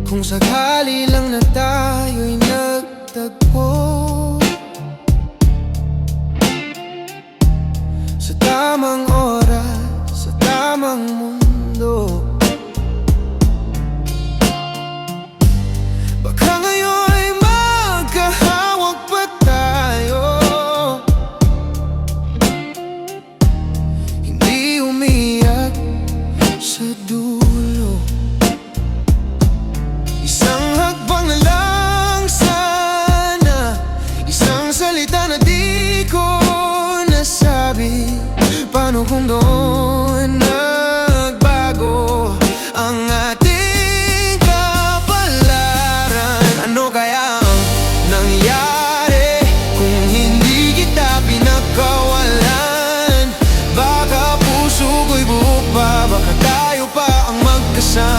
Kung sakali lang na tayo'y nagtagpo sa tamang oras, sa tamang mundo, baka ngayon ay magkahawak pa tayo. Hindi umiyak sa dulo, isang hakbang na lang sana, isang salita na di ko nasabi. Paano kung doon nagbago ang ating kapalaran? Ano kaya ang nangyari kung hindi kita pinagkawalan? Baka puso ko'y buo pa, baka tayo pa ang magkasama.